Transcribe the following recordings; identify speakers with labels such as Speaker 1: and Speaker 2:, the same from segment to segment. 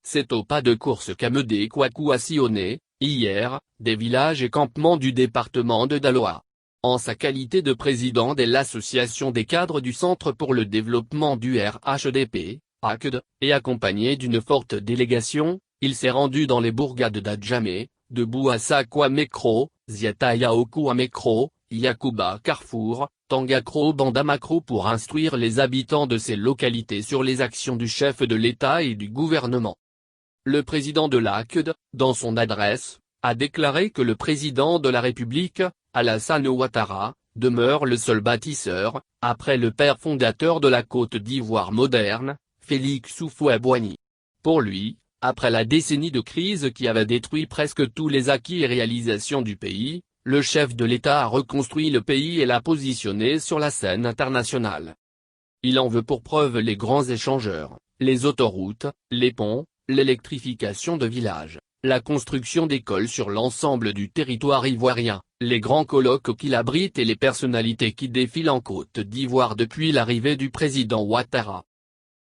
Speaker 1: C'est au pas de course qu'Amédée Kouakou a sillonné, hier, des villages et campements du département de Daloa. En sa qualité de président de l'association des cadres du Centre pour le développement du RHDP, ACD, et accompagné d'une forte délégation, il s'est rendu dans les bourgades d'Adjamé, de Bouassa Kwamekro, Ziatayaoku Amekro, Yakuba Carrefour, Tangakro Bandamakro pour instruire les habitants de ces localités sur les actions du chef de l'État et du gouvernement. Le président de l'ACD, dans son adresse, a déclaré que le président de la République, Alassane Ouattara, demeure le seul bâtisseur, après le père fondateur de la Côte d'Ivoire moderne, Félix Houphouët-Boigny. Pour lui, après la décennie de crise qui avait détruit presque tous les acquis et réalisations du pays, le chef de l'État a reconstruit le pays et l'a positionné sur la scène internationale. Il en veut pour preuve les grands échangeurs, les autoroutes, les ponts, l'électrification de villages, la construction d'écoles sur l'ensemble du territoire ivoirien, les grands colloques qu'il abrite et les personnalités qui défilent en Côte d'Ivoire depuis l'arrivée du président Ouattara.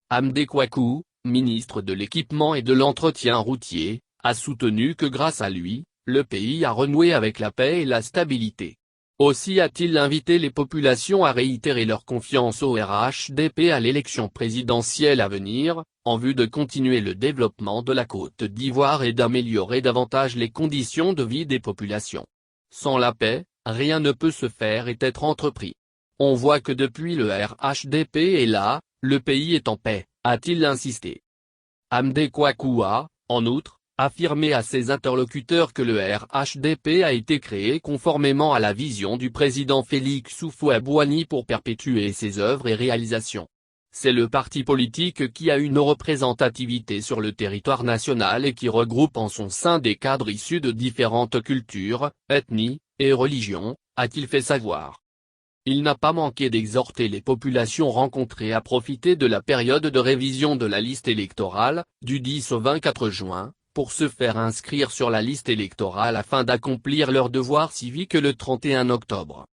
Speaker 1: Amédée Kouakou, ministre de l'Équipement et de l'Entretien routier, a soutenu que grâce à lui, le pays a renoué avec la paix et la stabilité. Aussi a-t-il invité les populations à réitérer leur confiance au RHDP à l'élection présidentielle à venir, en vue de continuer le développement de la Côte d'Ivoire et d'améliorer davantage les conditions de vie des populations. Sans la paix, rien ne peut se faire et être entrepris. On voit que depuis le RHDP est là, le pays est en paix, a-t-il insisté. Amédée Kouakou a, en outre, affirmé à ses interlocuteurs que le RHDP a été créé conformément à la vision du président Félix Houphouët-Boigny pour perpétuer ses œuvres et réalisations. C'est le parti politique qui a une représentativité sur le territoire national et qui regroupe en son sein des cadres issus de différentes cultures, ethnies, et religions, a-t-il fait savoir. Il n'a pas manqué d'exhorter les populations rencontrées à profiter de la période de révision de la liste électorale, du 10 au 24 juin, pour se faire inscrire sur la liste électorale afin d'accomplir leur devoir civique le 31 octobre.